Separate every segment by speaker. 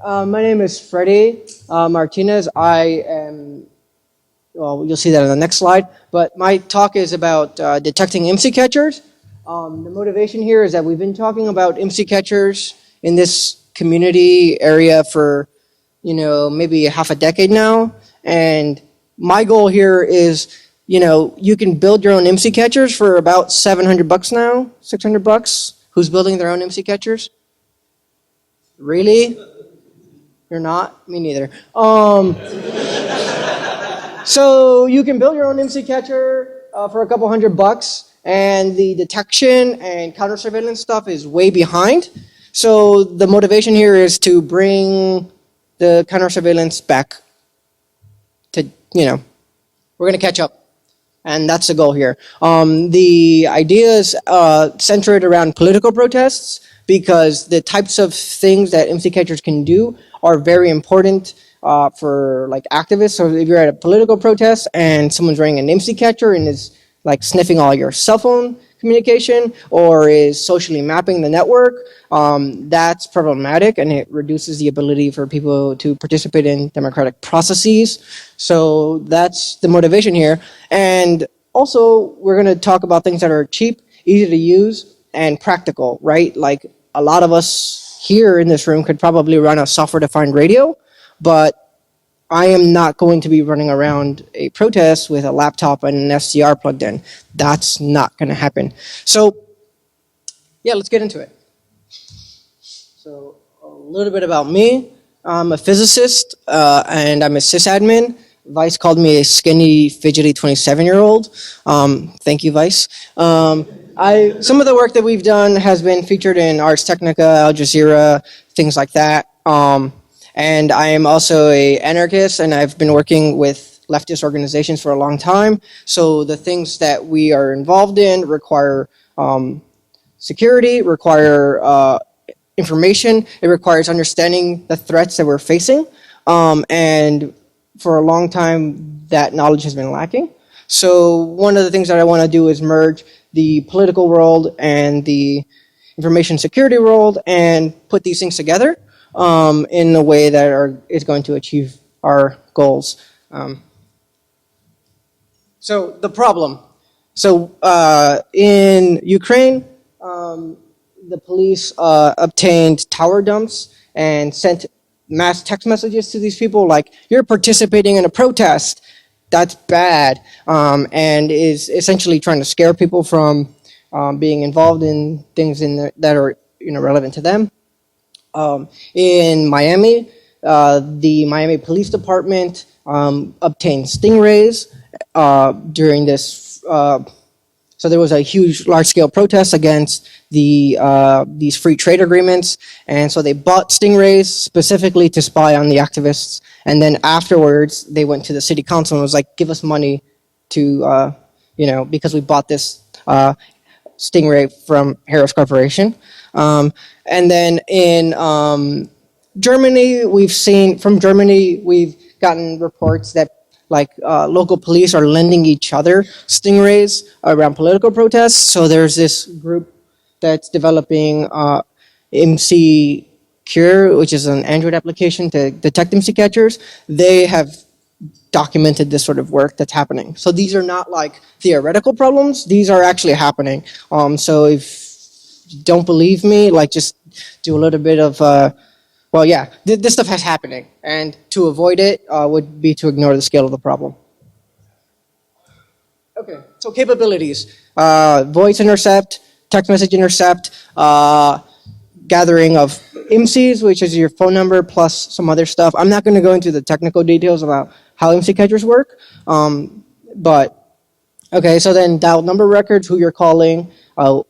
Speaker 1: My name is Freddie Martinez. I am, well, you'll see that on the next slide, but my talk is about detecting IMSI catchers. The motivation here is that we've been talking about IMSI catchers in this community area for, maybe half a decade now, and my goal here is, you can build your own IMSI catchers for about $700 now, $600. Who's building their own IMSI catchers? Really? You're not? Me neither. So you can build your own IMSI catcher for a couple $100, and the detection and counter surveillance stuff is way behind. So the motivation here is to bring the counter surveillance back to, we're going to catch up. And that's the goal here. The idea is centered around political protests, because the types of things that IMSI catchers can do are very important for like activists. So if you're at a political protest and someone's wearing an IMSI catcher and is like sniffing all your cell phone communication or is socially mapping the network, that's problematic, and it reduces the ability for people to participate in democratic processes. So that's the motivation here. And also, we're going to talk about things that are cheap, easy to use, and practical, right? Like a lot of us here in this room could probably run a software-defined radio, but I am not going to be running around a protest with a laptop and an SDR plugged in. That's not going to happen. So, yeah, let's get into it. So, a little bit about me. I'm a physicist, and I'm a sysadmin. Vice called me a skinny, fidgety 27-year-old. Thank you, Vice. Some of the work that we've done has been featured in Ars Technica, Al Jazeera, things like that. And I am also an anarchist, and I've been working with leftist organizations for a long time. So the things that we are involved in require security, require information. It requires understanding the threats that we're facing. And for a long time, that knowledge has been lacking. So one of the things that I want to do is merge the political world and the information security world and put these things together in a way that is going to achieve our goals. So the problem. So in Ukraine, the police obtained tower dumps and sent mass text messages to these people like, you're participating in a protest. That's bad, and is essentially trying to scare people from being involved in things that are relevant to them. In Miami, the Miami Police Department obtained Stingrays during this. So there was a huge, large-scale protest against these free trade agreements, and so they bought Stingrays specifically to spy on the activists. And then afterwards, they went to the city council and was like, "Give us money to, because we bought this Stingray from Harris Corporation." And then in Germany, we've gotten reports that local police are lending each other Stingrays around political protests. So there's this group that's developing IMSI Cure, which is an Android application to detect IMSI catchers. They have documented this sort of work that's happening. So these are not like theoretical problems. These are actually happening. So if you don't believe me, just do a little bit of, this stuff is happening. And to avoid it would be to ignore the scale of the problem. Okay, so capabilities. Voice intercept, text message intercept, gathering of IMSIs, which is your phone number plus some other stuff. I'm not going to go into the technical details about how IMSI catchers work, but okay, so then dial number records, who you're calling,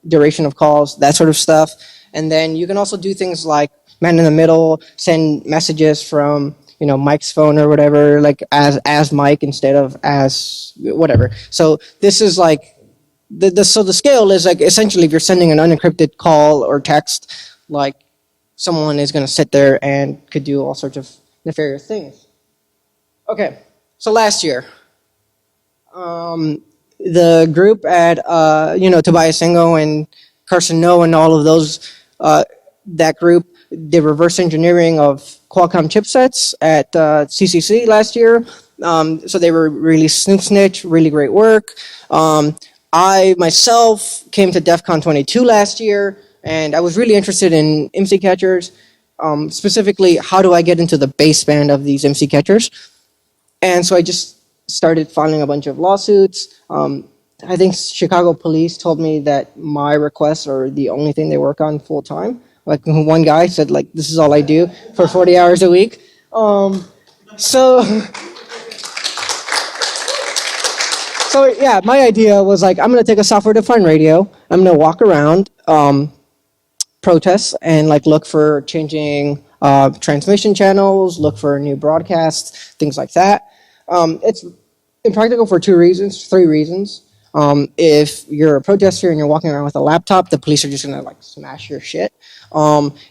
Speaker 1: duration of calls, that sort of stuff. And then you can also do things like man in the middle, send messages from Mike's phone or whatever, as Mike instead of as whatever. So this is so the scale is essentially if you're sending an unencrypted call or text, someone is going to sit there and could do all sorts of nefarious things. Okay, so last year, the group at Tobias Singo and Carson No and all of those, that group the reverse engineering of Qualcomm chipsets at CCC last year. So they were really Snoop Snitch, really great work. I myself came to DEF CON 22 last year, and I was really interested in MC catchers. Specifically, how do I get into the baseband of these MC catchers? And so I just started filing a bunch of lawsuits. I think Chicago police told me that my requests are the only thing they work on full time. Like one guy said, like, this is all I do for 40 hours a week. So yeah, my idea was like, I'm gonna take a software-defined radio. I'm gonna walk around, protests, and like look for changing transmission channels, look for new broadcasts, things like that. It's impractical for three reasons. If you're a protester and you're walking around with a laptop, the police are just gonna like smash your shit.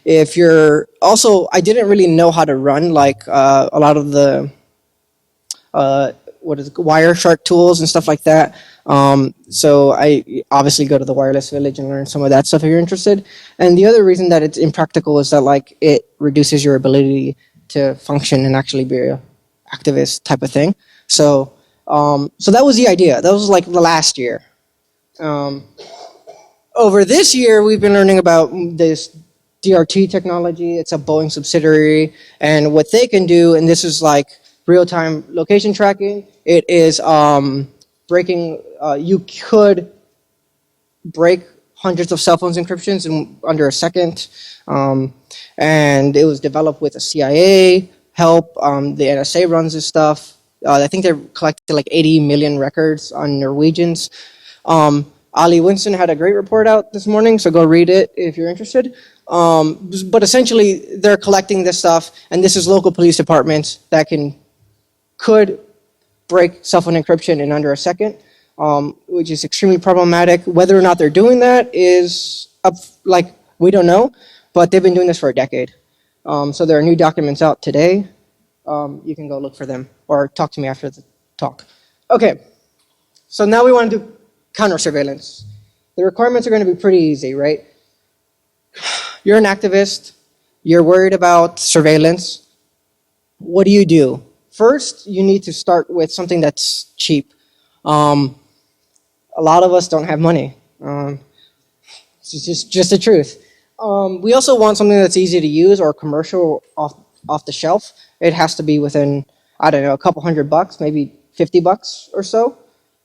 Speaker 1: If you're also, I didn't really know how to run like a lot of the Wireshark tools and stuff like that. So I obviously go to the Wireless Village and learn some of that stuff if you're interested. And the other reason that it's impractical is that like it reduces your ability to function and actually be an activist type of thing. So that was the idea. That was like the last year. Over this year, we've been learning about this DRT technology. It's a Boeing subsidiary, and what they can do, and this is like real-time location tracking. It is breaking. You could break hundreds of cell phones encryptions in under a second, and it was developed with the CIA help. The NSA runs this stuff. I think they collected like 80 million records on Norwegians. Ali Winston had a great report out this morning, so go read it if you're interested. But essentially, they're collecting this stuff, and this is local police departments that could break cell phone encryption in under a second, which is extremely problematic. Whether or not they're doing that is like we don't know, but they've been doing this for a decade. So there are new documents out today. You can go look for them or talk to me after the talk. Okay, so now we want to do counter surveillance. The requirements are going to be pretty easy, right? You're an activist. You're worried about surveillance. What do? First, you need to start with something that's cheap. A lot of us don't have money. It's just the truth. We also want something that's easy to use or commercial off the shelf. It has to be within, I don't know, a couple $100, maybe $50 or so.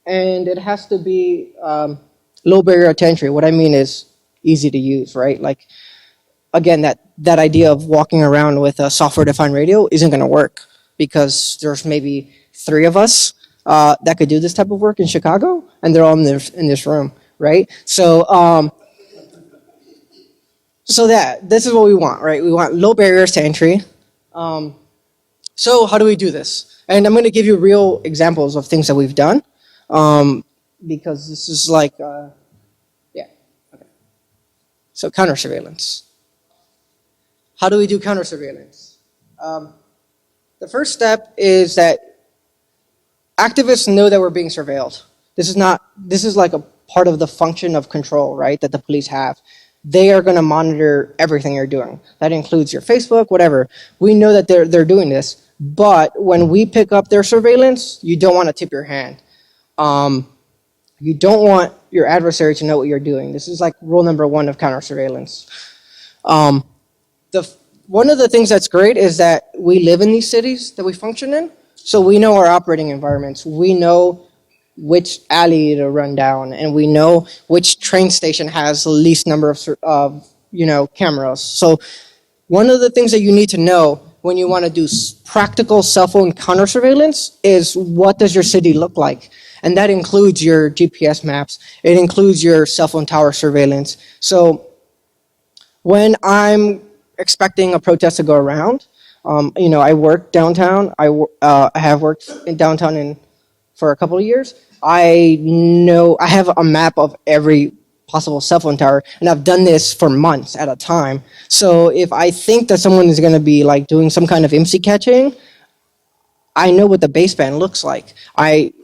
Speaker 1: And it has to be low barrier to entry. What I mean is easy to use, right? Like, again, that idea of walking around with a software-defined radio isn't going to work because there's maybe 3 of us that could do this type of work in Chicago, and they're all in this room, right? So this is what we want, right? We want low barriers to entry. So how do we do this? And I'm going to give you real examples of things that we've done. Because this is like, yeah, okay. So counter surveillance. How do we do counter surveillance? The first step is that activists know that we're being surveilled. This is like a part of the function of control, right, that the police have. They are going to monitor everything you're doing. That includes your Facebook, whatever. We know that they're doing this, but when we pick up their surveillance, you don't want to tip your hand. You don't want your adversary to know what you're doing. This is like rule number 1 of counter surveillance. One of the things that's great is that we live in these cities that we function in, so we know our operating environments. We know which alley to run down, and we know which train station has the least number of cameras. So one of the things that you need to know when you want to do practical cell phone counter surveillance is what does your city look like? And that includes your GPS maps. It includes your cell phone tower surveillance. So when I'm expecting a protest to go around, I work downtown. I have worked in downtown for a couple of years. I know I have a map of every possible cell phone tower, and I've done this for months at a time. So if I think that someone is going to be like doing some kind of MC catching, I know what the baseband looks like.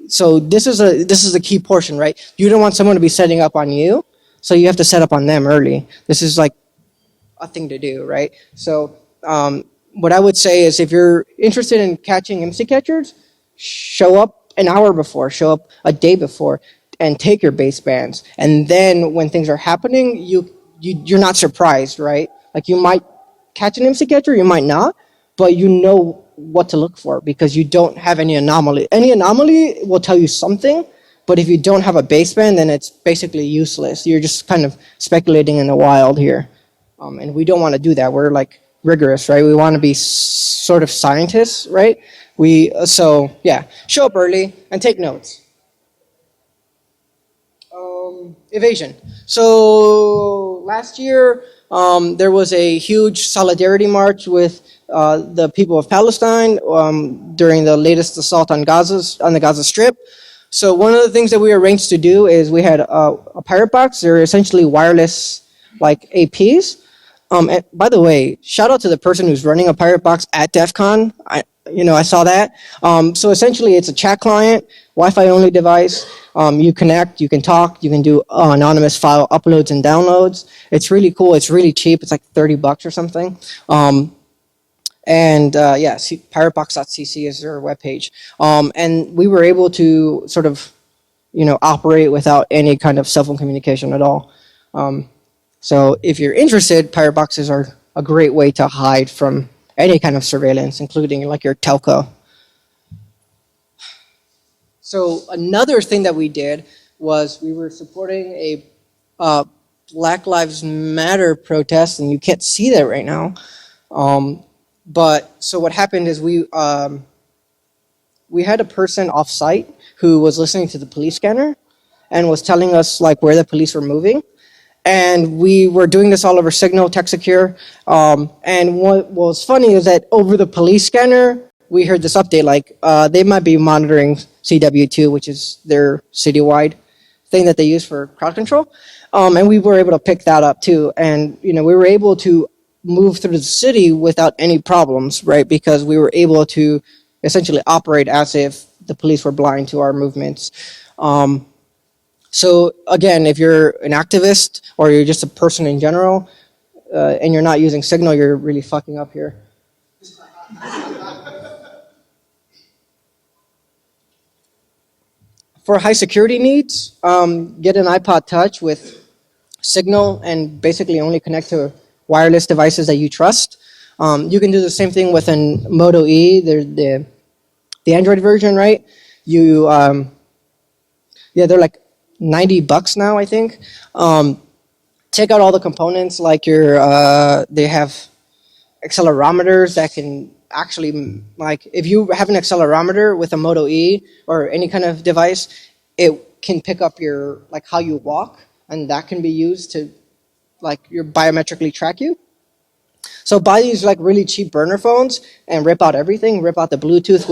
Speaker 1: So this is a key portion, right? You don't want someone to be setting up on you, so you have to set up on them early. This is like a thing to do, right? So what I would say is if you're interested in catching MC catchers, show up an hour before, show up a day before, and take your basebands. And then when things are happening, you're not surprised, right? Like you might catch an MC catcher, you might not, but you know what to look for because you don't have any anomaly. Any anomaly will tell you something, but if you don't have a baseband, then it's basically useless. You're just kind of speculating in the wild here. And we don't want to do that. We're like rigorous, right? We want to be sort of scientists, right? So yeah, show up early and take notes. Evasion. So last year there was a huge solidarity march with the people of Palestine during the latest assault on the Gaza Strip. So one of the things that we arranged to do is we had a pirate box. They're essentially wireless like APs. And by the way, shout out to the person who's running a pirate box at DEF CON. I saw that. So essentially, it's a chat client, Wi-Fi only device. You connect, you can talk, you can do anonymous file uploads and downloads. It's really cool. It's really cheap. It's like $30 or something. Yeah, piratebox.cc is their webpage. And we were able to sort of, operate without any kind of cell phone communication at all. So if you're interested, pirate boxes are a great way to hide from any kind of surveillance, including like your telco. So another thing that we did was we were supporting a Black Lives Matter protest, and you can't see that right now. But so what happened is we had a person off site who was listening to the police scanner and was telling us like where the police were moving. And we were doing this all over Signal, TechSecure. And what was funny is that over the police scanner, we heard this update, like they might be monitoring CW2, which is their citywide thing that they use for crowd control. And we were able to pick that up too. And we were able to move through the city without any problems, right? Because we were able to essentially operate as if the police were blind to our movements. So again, if you're an activist or you're just a person in general and you're not using Signal, you're really fucking up here. For high security needs, get an iPod Touch with Signal and basically only connect to wireless devices that you trust. You can do the same thing with an Moto E, the Android version, right? They're like $90 now, I think. Check out all the components, like they have accelerometers that can actually, like, if you have an accelerometer with a Moto E or any kind of device, it can pick up your, like, how you walk, and that can be used to, like, biometrically track you. So buy these, like, really cheap burner phones and rip out everything, rip out the Bluetooth,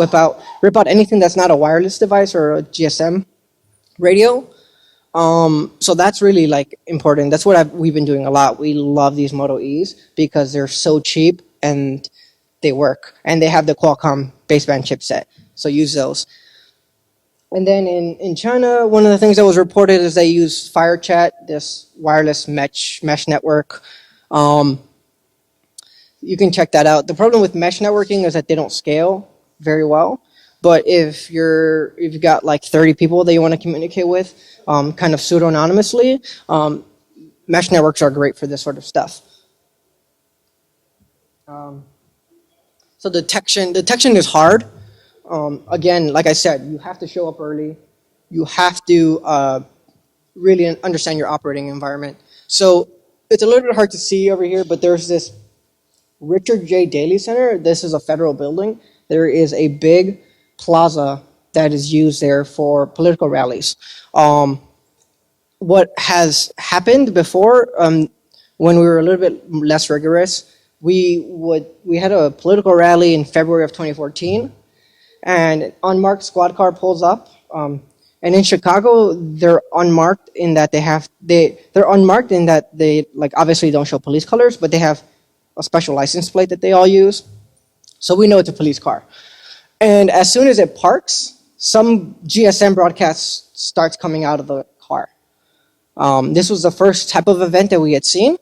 Speaker 1: rip out anything that's not a wireless device or a GSM radio. So that's really like important. That's what we've been doing a lot. We love these Moto E's because they're so cheap and they work. And they have the Qualcomm baseband chipset. So use those. And then in China, one of the things that was reported is they use FireChat, this wireless mesh network. You can check that out. The problem with mesh networking is that they don't scale very well. But if you've got like 30 people that you want to communicate with, kind of pseudo-anonymously, mesh networks are great for this sort of stuff. So detection is hard. Again, like I said, you have to show up early. You have to really understand your operating environment. So it's a little bit hard to see over here, but there's this Richard J. Daley Center. This is a federal building. There is a big plaza that is used there for political rallies. What has happened before, when we were a little bit less rigorous, we had a political rally in February of 2014, and unmarked squad car pulls up. And in Chicago, they're unmarked in that they're unmarked in that they like obviously don't show police colors, but they have a special license plate that they all use, so we know it's a police car. And as soon as it parks, some GSM broadcast starts coming out of the car. This was the first type of event that we had seen.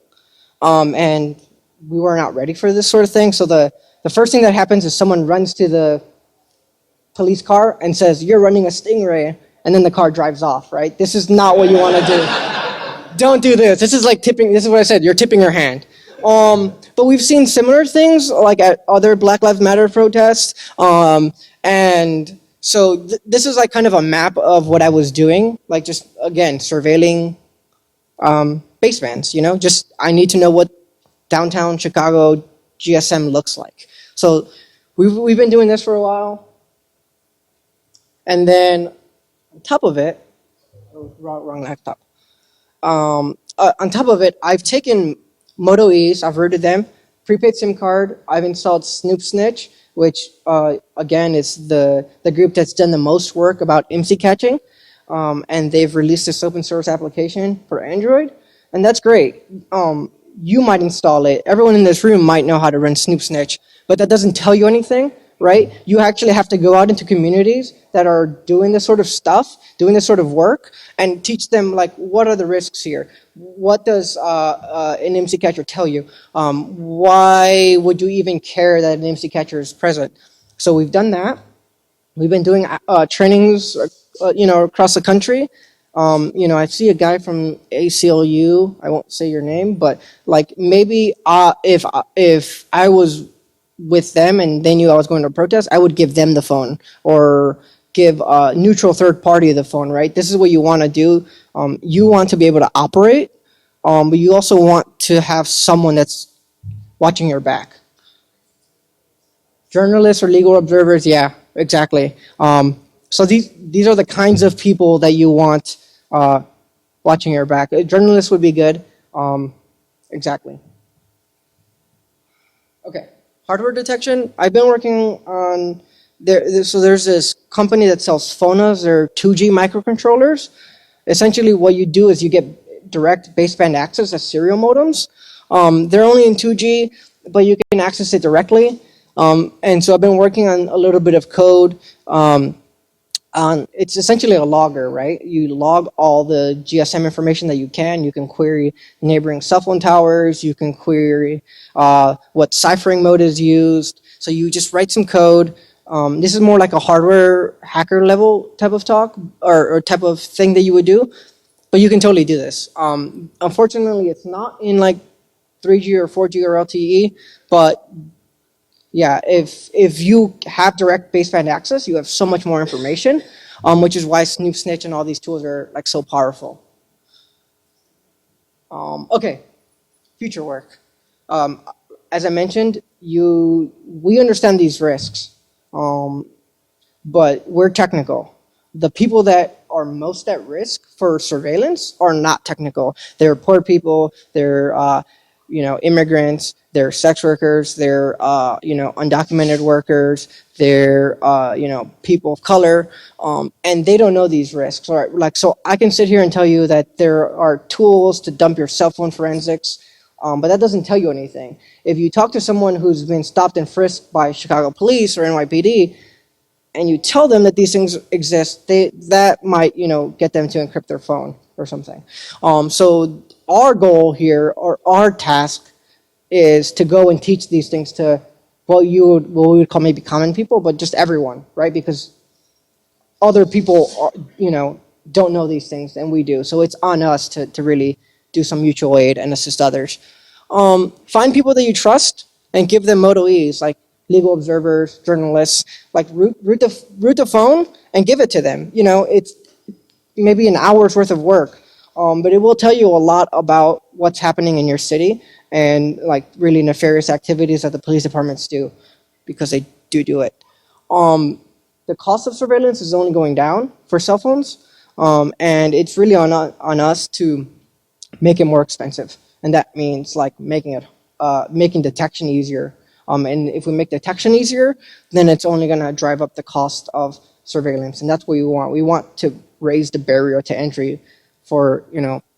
Speaker 1: And we were not ready for this sort of thing. So the first thing that happens is someone runs to the police car and says, "You're running a Stingray," and then the car drives off, right? This is not what you want to do. Don't do this. This is like tipping. This is what I said. You're tipping your hand. But we've seen similar things like at other Black Lives Matter protests. And so this is like kind of a map of what I was doing, like just, again, surveilling basebands, you know? Just, I need to know what downtown Chicago GSM looks like. So we've been doing this for a while. And then on top of it, wrong laptop. On top of it, I've taken Moto E's, I've routed them, prepaid SIM card, I've installed Snoop Snitch, which again is the group that's done the most work about IMSI catching. And they've released this open source application for Android, and that's great. You might install it. Everyone in this room might know how to run Snoop Snitch, but that doesn't tell you anything, right? You actually have to go out into communities that are doing this sort of stuff, doing this sort of work, and teach them, like, what are the risks here? What does an IMSI catcher tell you? Why would you even care that an IMSI catcher is present? So we've done that. We've been doing trainings, across the country. I see a guy from ACLU. I won't say your name, but like maybe if I was with them and they knew I was going to a protest, I would give them the phone or give a neutral third party the phone, right? This is what you want to do. You want to be able to operate, but you also want to have someone that's watching your back. Journalists or legal observers, yeah, exactly. So these are the kinds of people that you want watching your back. A journalist would be good. Exactly. Okay, hardware detection. I've been working on so there's this company that sells phonas. They're 2G microcontrollers. Essentially, what you do is you get direct baseband access as serial modems. They're only in 2G, but you can access it directly. And so I've been working on a little bit of code. It's essentially a logger, right? You log all the GSM information that you can. You can query neighboring cell phone towers. You can query what ciphering mode is used. So you just write some code. This is more like a hardware hacker level type of talk or type of thing that you would do. But you can totally do this. Unfortunately, it's not in like 3G or 4G or LTE, but yeah, if you have direct baseband access, you have so much more information, which is why Snoop Snitch and all these tools are like so powerful. Okay, future work. As I mentioned, we understand these risks, but we're technical. The people that are most at risk for surveillance are not technical. They're poor people. They're immigrants. They're sex workers, they're, undocumented workers, they're, people of color, and they don't know these risks. All right, so I can sit here and tell you that there are tools to dump your cell phone forensics, but that doesn't tell you anything. If you talk to someone who's been stopped and frisked by Chicago police or NYPD, and you tell them that these things exist, that might, get them to encrypt their phone or something. So our goal here, or our task, is to go and teach these things to what we would call maybe common people, but just everyone, right? Because other people, don't know these things, and we do. So it's on us to really do some mutual aid and assist others. Find people that you trust and give them Moto E's, like legal observers, journalists. Like root the phone and give it to them. It's maybe an hour's worth of work, but it will tell you a lot about what's happening in your city and like really nefarious activities that the police departments do, because they do it. The cost of surveillance is only going down for cell phones, and it's really on us to make it more expensive, and that means like making detection easier. And if we make detection easier, then it's only going to drive up the cost of surveillance, and that's what we want. We want to raise the barrier to entry for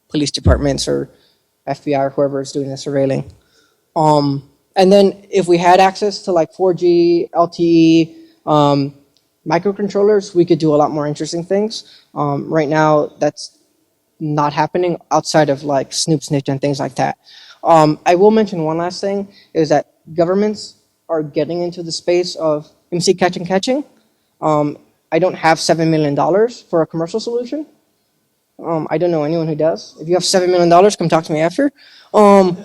Speaker 1: police departments or FBI or whoever is doing the surveilling. And then if we had access to like 4G, LTE, microcontrollers, we could do a lot more interesting things. Right now, that's not happening outside of like Snoop Snitch and things like that. I will mention one last thing, is that governments are getting into the space of MC catching. I don't have $7 million for a commercial solution. I don't know anyone who does. If you have $7 million, come talk to me after. Um,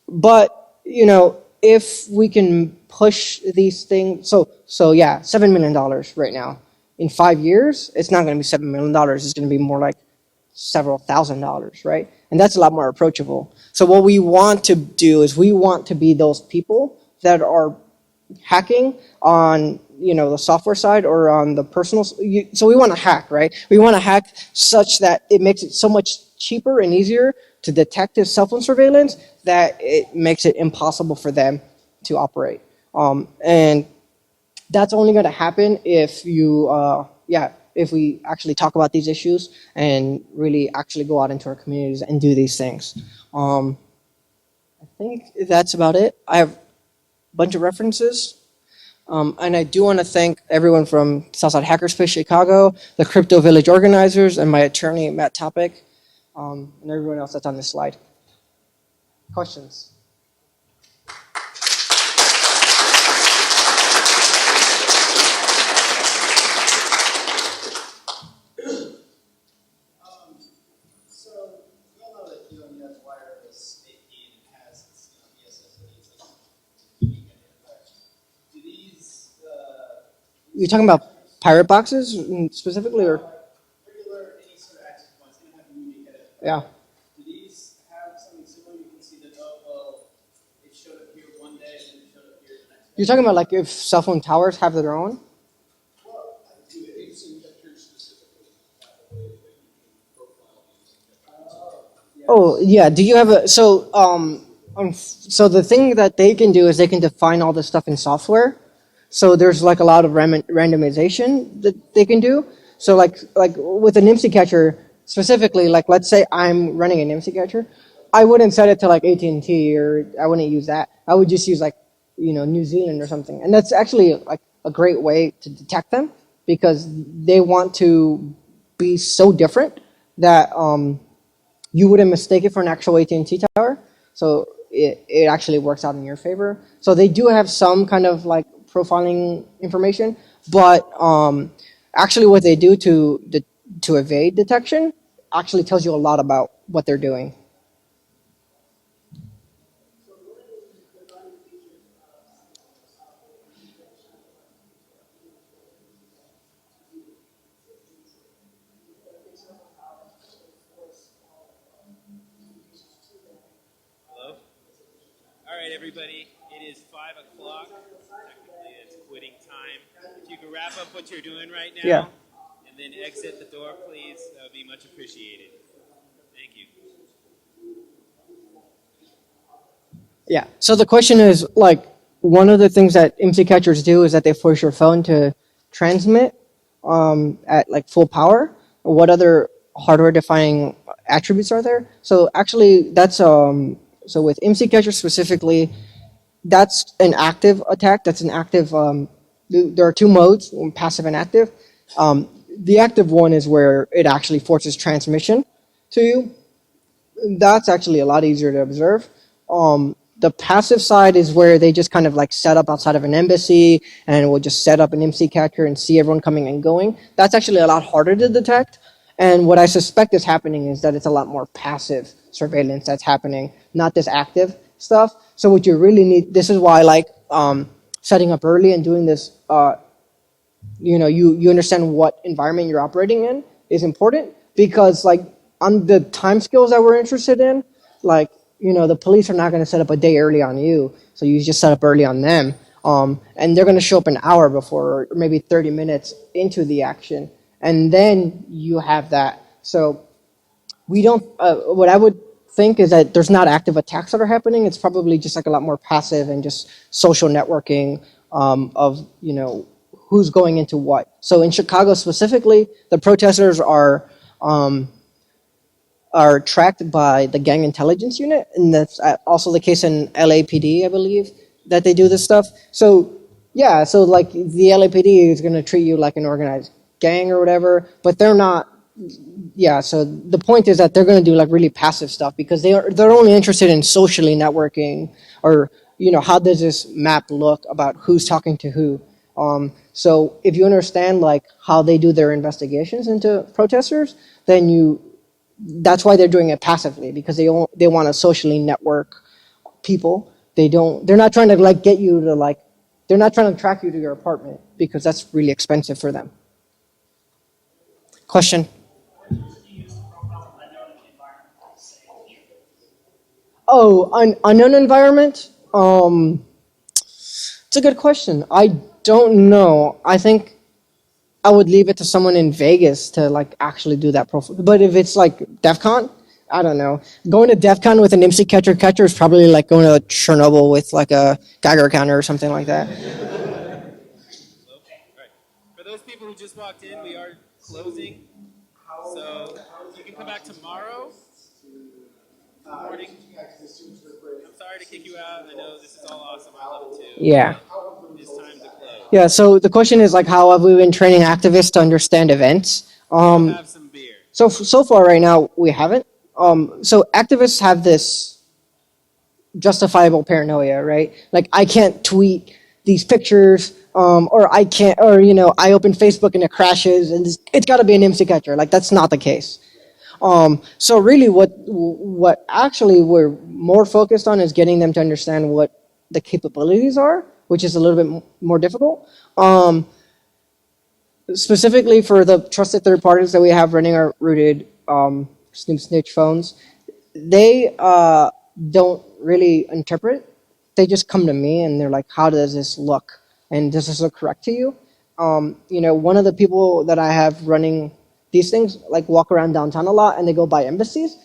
Speaker 1: but if we can push these things, so yeah, $7 million right now. In 5 years, it's not going to be $7 million. It's going to be more like several $1,000s, right? And that's a lot more approachable. So what we want to do is we want to be those people that are hacking on the software side or on the personal. So we want to hack, right? We want to hack such that it makes it so much cheaper and easier to detect this cell phone surveillance that it makes it impossible for them to operate. And that's only going to happen if if we actually talk about these issues and really actually go out into our communities and do these things. I think that's about it. I have a bunch of references. And I do want to thank everyone from Southside Hackerspace Chicago, the Crypto Village organizers, and my attorney, Matt Topic, and everyone else that's on this slide. Questions? You're talking about pirate boxes specifically, or?
Speaker 2: Regular, any sort of access points, they don't have a unique identifier.
Speaker 1: Yeah.
Speaker 2: Do these have something similar? You can see that, oh, well, it showed up here one day, and then it showed up here the next day.
Speaker 1: You're talking about like if cell phone towers have their own?
Speaker 2: Well, do the instant catchers specifically have a way that you can profile these catchers?
Speaker 1: Oh, yeah. Do you have a, so the thing that they can do is they can define all this stuff in software. So there's like a lot of randomization that they can do. So like with an IMSI catcher specifically, like let's say I'm running an IMSI catcher, I wouldn't set it to like AT&T, or I wouldn't use that. I would just use like New Zealand or something. And that's actually like a great way to detect them, because they want to be so different that you wouldn't mistake it for an actual AT&T tower. So it actually works out in your favor. So they do have some kind of like profiling information, but actually what they do to evade detection actually tells you a lot about what they're doing.
Speaker 3: Hello? All right, everybody. It is 5 o'clock. Technically, it's quitting time. If you could wrap up what you're doing right now,
Speaker 1: Yeah.
Speaker 3: and then exit the door, please, that would be much appreciated. Thank you.
Speaker 1: Yeah. So the question is, like, one of the things that MC catchers do is that they force your phone to transmit at like full power. What other hardware defining attributes are there? So actually, that's so with MC catchers specifically, that's an active attack. That's an active. There are two modes: passive and active. The active one is where it actually forces transmission to you. That's actually a lot easier to observe. The passive side is where they just kind of like set up outside of an embassy and will just set up an MC catcher and see everyone coming and going. That's actually a lot harder to detect. And what I suspect is happening is that it's a lot more passive surveillance that's happening, not this active stuff. So what you really need, this is why I like setting up early and doing this, you understand what environment you're operating in is important, because like on the time scales that we're interested in, like, the police are not going to set up a day early on you, so you just set up early on them. And they're going to show up an hour before, or maybe 30 minutes into the action, and then you have that. So we don't, what I would think is that there's not active attacks that are happening. It's probably just like a lot more passive and just social networking of, who's going into what. So in Chicago specifically, the protesters are tracked by the gang intelligence unit, and that's also the case in LAPD, I believe, that they do this stuff. So like the LAPD is going to treat you like an organized gang or whatever, but they're not yeah, so the point is that they're going to do like really passive stuff because they're only interested in socially networking or how does this map look about who's talking to who. So if you understand like how they do their investigations into protesters, then that's why they're doing it passively because they want to socially network people. They're not trying to like get you to like they're not trying to track you to your apartment because that's really expensive for them. Question. Oh, an unknown environment? It's a good question. I don't know. I think I would leave it to someone in Vegas to like actually do that profile. But if it's like DEF CON, I don't know. Going to DEF CON with an MC catcher is probably like going to Chernobyl with like a Geiger counter or something like that.
Speaker 3: All right. For those people who just walked in, we are closing. So you can come back tomorrow morning. I'm sorry to kick you out. I know this is all awesome. I love it too.
Speaker 1: Yeah.
Speaker 3: It's time to close.
Speaker 1: Yeah, so the question is like how have we been training activists to understand events?
Speaker 3: Have some beer.
Speaker 1: So far right now we haven't. So activists have this justifiable paranoia, right? Like I can't tweet these pictures, or I can't, or I open Facebook and it crashes, and it's got to be an MC catcher. Like that's not the case. So really, what actually we're more focused on is getting them to understand what the capabilities are, which is a little bit more difficult. Specifically for the trusted third parties that we have running our rooted Snoop Snitch phones, they don't really interpret. They just come to me and they're like, "How does this look? And does this look correct to you?" One of the people that I have running these things like walk around downtown a lot and they go by embassies,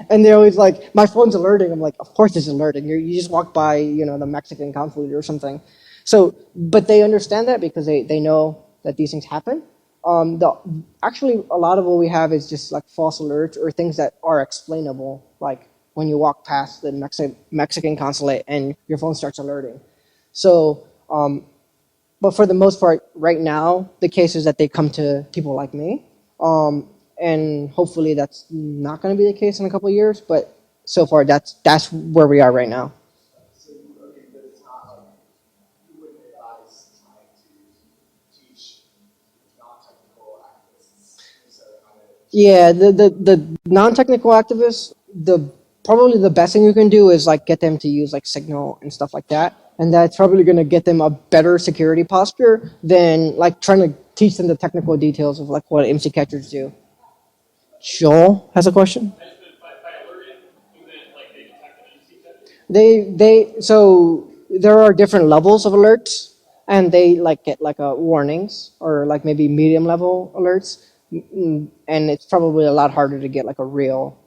Speaker 1: and they're always like, "My phone's alerting." I'm like, "Of course it's alerting. You just walk by, the Mexican consulate or something." So, but they understand that because they know that these things happen. Actually, a lot of what we have is just like false alerts or things that are explainable, like when you walk past the Mexican consulate and your phone starts alerting. So, but for the most part, right now, the case is that they come to people like me, and hopefully that's not going to be the case in a couple of years. But so far, that's where we are right now.
Speaker 2: So, okay, but it's not like you wouldn't advise trying to teach non-technical activists. So kind of
Speaker 1: Yeah, the non-technical activists, probably the best thing you can do is like get them to use like Signal and stuff like that, and that's probably going to get them a better security posture than like trying to teach them the technical details of like what MC catchers do. Joel has a question. So there are different levels of alerts, and they like get like a warnings or like maybe medium level alerts, and it's probably a lot harder to get like a real,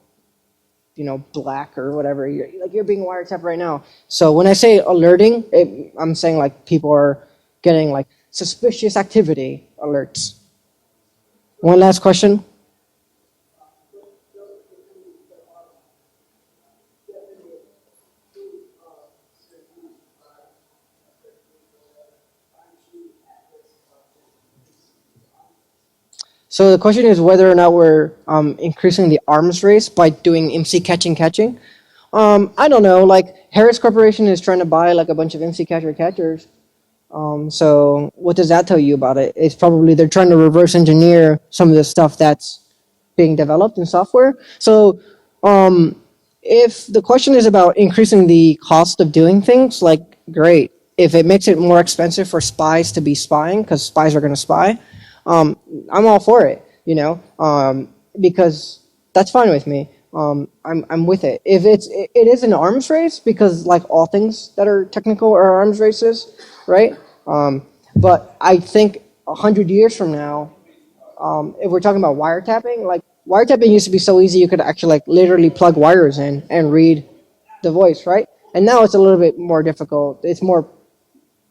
Speaker 1: black or whatever. You're being wiretapped right now. So when I say alerting, I'm saying like people are getting like suspicious activity alerts. One last question. So the question is whether or not we're increasing the arms race by doing MC catching. I don't know. Like Harris Corporation is trying to buy like a bunch of MC catchers. So what does that tell you about it? It's probably they're trying to reverse engineer some of the stuff that's being developed in software. So if the question is about increasing the cost of doing things, like great. If it makes it more expensive for spies to be spying, because spies are going to spy, I'm all for it, because that's fine with me. I'm with it. If it is an arms race, because like all things that are technical are arms races, right? But I think 100 years from now, if we're talking about wiretapping, like wiretapping used to be so easy you could actually like literally plug wires in and read the voice, right? And now it's a little bit more difficult. It's more,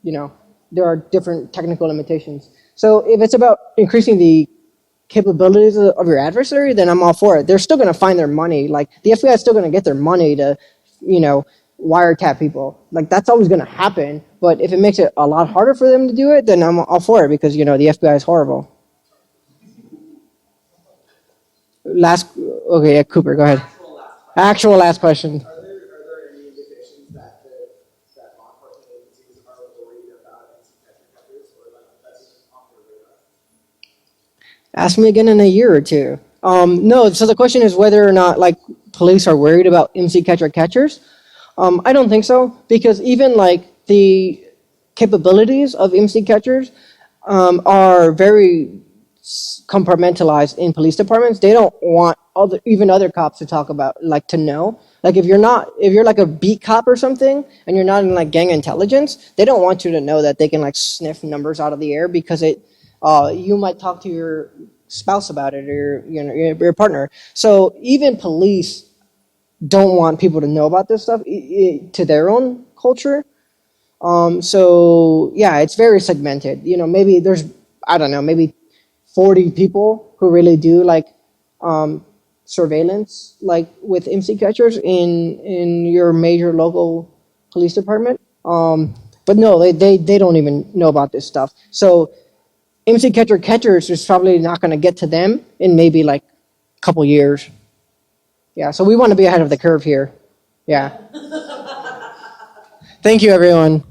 Speaker 1: there are different technical limitations. So if it's about increasing the capabilities of your adversary, then I'm all for it. They're still going to find their money. Like the FBI is still going to get their money to, wiretap people. Like that's always going to happen. But if it makes it a lot harder for them to do it, then I'm all for it because the FBI is horrible. Okay, yeah, Cooper, go ahead. Actual last question.
Speaker 2: Are there any indications that that law enforcement agencies are worried about anti-catcher catchers, or that's just off their radar?
Speaker 1: Ask me again in a year or two. No, so the question is whether or not like police are worried about MC catcher catchers. I don't think so because even like the capabilities of MC catchers are very compartmentalized in police departments. They don't want other cops to talk about like to know. Like if you're like a beat cop or something and you're not in like gang intelligence, they don't want you to know that they can like sniff numbers out of the air because you might talk to your spouse about it or your partner. So even police don't want people to know about this stuff to their own culture. So yeah, it's very segmented. Maybe there's I don't know, maybe 40 people who really do like surveillance like with MC catchers in your major local police department. But no, they don't even know about this stuff. So MC catchers is probably not going to get to them in maybe like a couple years. Yeah, so we want to be ahead of the curve here. Yeah. Thank you, everyone.